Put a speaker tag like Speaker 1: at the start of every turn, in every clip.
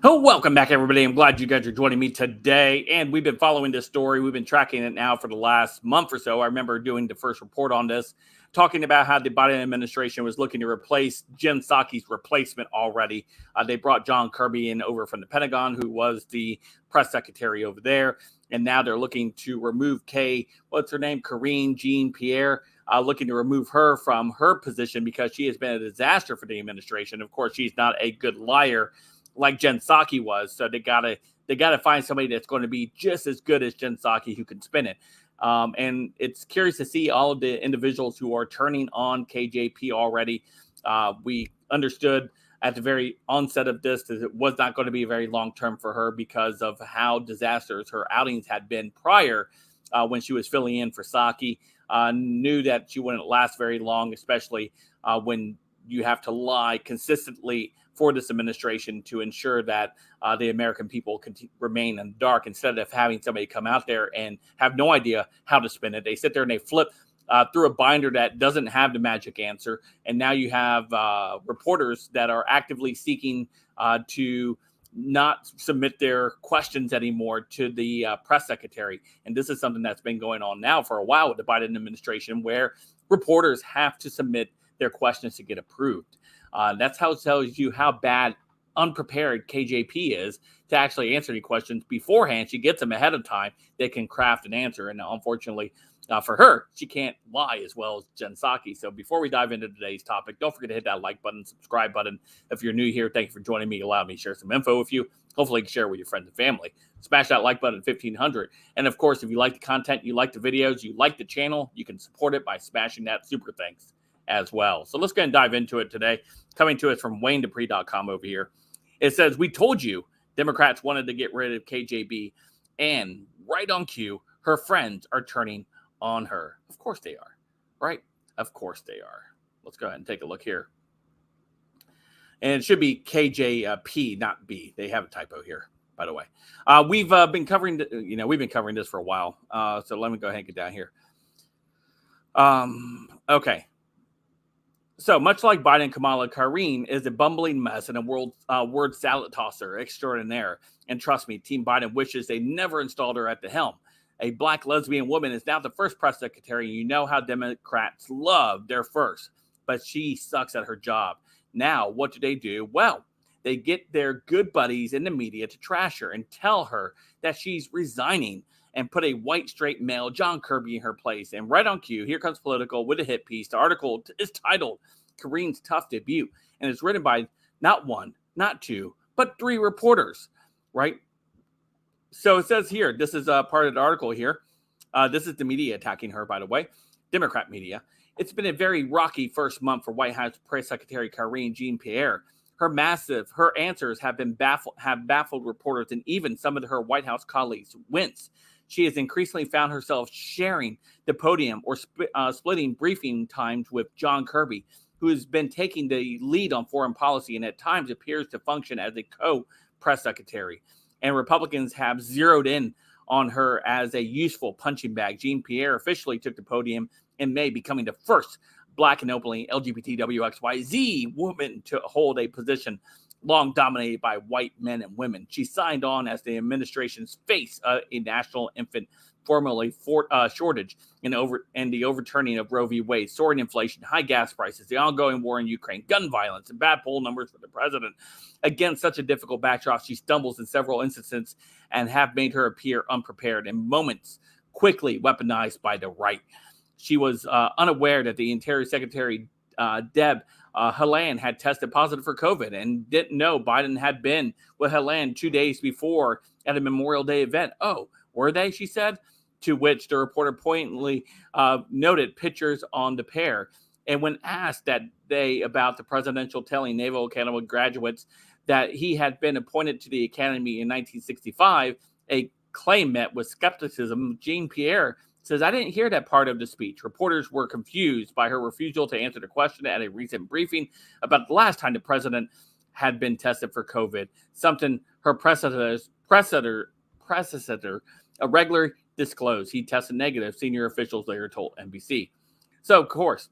Speaker 1: Oh, welcome back, everybody. I'm glad you guys are joining me today. And we've been following this story. We've been tracking it now for the last month or so. I remember doing the first report on this, talking about how the Biden administration was looking to replace Jen Psaki's replacement already. They brought John Kirby in over from the Pentagon, who was the press secretary over there. And now they're looking to remove what's her name? Karine Jean-Pierre. Looking to remove her from her position because she has been a disaster for the administration. Of course, she's not a good liar like Jen Psaki was. So they gotta find somebody that's going to be just as good as Jen Psaki who can spin it. And it's curious to see all of the individuals who are turning on KJP already. We understood at the very onset of this that it was not going to be very long term for her because of how disastrous her outings had been prior when she was filling in for Psaki. Knew that she wouldn't last very long, especially when you have to lie consistently for this administration to ensure that the American people remain in the dark instead of having somebody come out there and have no idea how to spin it. They sit there and they flip through a binder that doesn't have the magic answer. And now you have reporters that are actively seeking to not submit their questions anymore to the press secretary. And this is something that's been going on now for a while with the Biden administration, where reporters have to submit their questions to get approved. That's how it tells you how bad unprepared KJP is to actually answer any questions beforehand. She gets them ahead of time. They can craft an answer. And unfortunately for her, she can't lie as well as Jen Psaki. So before we dive into today's topic, don't forget to hit that like button, subscribe button. If you're new here, thank you for joining me. Allow me to share some info with you. Hopefully you can share with your friends and family. Smash that like button at 1500. And of course, if you like the content, you like the videos, you like the channel, you can support it by smashing that super thanks as well. So let's go and dive into it today. Coming to us from WayneDupree.com over here. It says, we told you Democrats wanted to get rid of KJB, and right on cue, her friends are turning on her. Of course they are, right? Of course they are. Let's go ahead and take a look here. And it should be KJP, not B. They have a typo here, by the way. We've been covering, we've been covering this for a while. So let me go ahead and get down here. Okay. So much like Biden, Kamala, Karine is a bumbling mess and a word salad tosser extraordinaire. And trust me, Team Biden wishes they never installed her at the helm. A black lesbian woman is now the first press secretary. You know how Democrats love their first, but she sucks at her job. Now, what do? Well, they get their good buddies in the media to trash her and tell her that she's resigning and put a white, straight male, John Kirby, in her place. And right on cue, here comes Political with a hit piece. The article is titled Karine's Tough Debut, and it's written by not one, not two, but three reporters, right? So it says here, this is part of the article here. This is the media attacking her, by the way, Democrat media. It's been a very rocky first month for White House Press Secretary Karine Jean-Pierre. Her answers have baffled reporters and even some of her White House colleagues wince. She has increasingly found herself sharing the podium or splitting briefing times with John Kirby, who has been taking the lead on foreign policy and at times appears to function as a co-press secretary. And Republicans have zeroed in on her as a useful punching bag. Jean-Pierre officially took the podium in May, becoming the first Black and openly LGBTWXYZ woman to hold a position long dominated by white men and women. She signed on as the administration's face a national infant formula shortage and the overturning of Roe v. Wade, soaring inflation, high gas prices, the ongoing war in Ukraine, gun violence, and bad poll numbers for the president. Against such a difficult backdrop, she stumbles in several instances and have made her appear unprepared in moments quickly weaponized by the right. She was unaware that the Interior Secretary, Deb Haaland, had tested positive for COVID and didn't know Biden had been with Haaland 2 days before at a Memorial Day event. Oh, were they? She said, to which the reporter pointedly noted pictures on the pair. And when asked about the presidential telling Naval Academy graduates that he had been appointed to the academy in 1965, a claim met with skepticism, Jean-Pierre says, I didn't hear that part of the speech. Reporters were confused by her refusal to answer the question at a recent briefing about the last time the president had been tested for COVID, something her predecessor regularly disclosed. He tested negative, senior officials later told NBC. So, of course,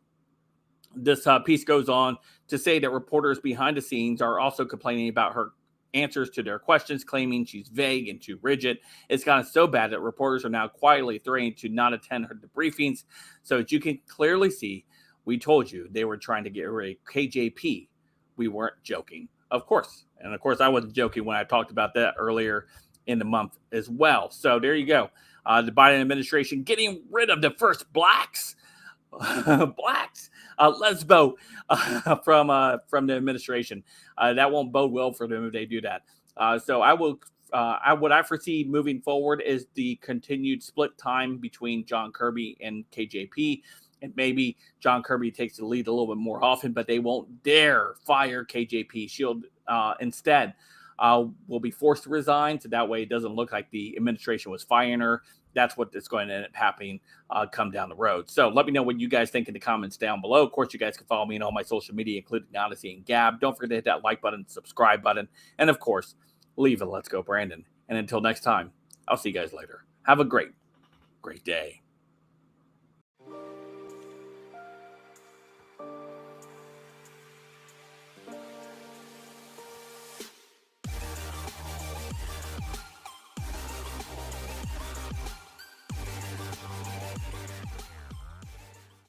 Speaker 1: this piece goes on to say that reporters behind the scenes are also complaining about her answers to their questions, claiming she's vague and too rigid. It's gotten so bad that reporters are now quietly threatening to not attend her debriefings. So as you can clearly see, we told you they were trying to get rid of KJP. We weren't joking, of course. And of course, I wasn't joking when I talked about that earlier in the month as well. So there you go. The Biden administration getting rid of the first blacks. Lesbo from the administration. That won't bode well for them if they do that. So what I foresee moving forward is the continued split time between John Kirby and KJP. And maybe John Kirby takes the lead a little bit more often, but they won't dare fire KJP. She'll instead will be forced to resign. So that way it doesn't look like the administration was firing her. That's what is going to end up happening come down the road. So let me know what you guys think in the comments down below. Of course, you guys can follow me on all my social media, including Odysee and Gab. Don't forget to hit that like button, subscribe button, and of course, leave a Let's Go Brandon. And until next time, I'll see you guys later. Have a great day.